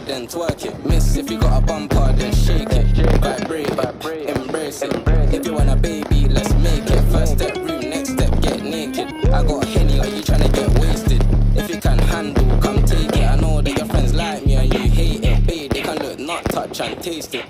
then twerk it. Miss, if you got a bumper, then shake it. Vibrate, embrace it. If you want a baby, let's make it. First step room, next step, get naked. I got a Henny, are you tryna get wasted? If you can handle, come take it. I know that your friends like me and you hate it. Babe, they can look, not touch and taste it.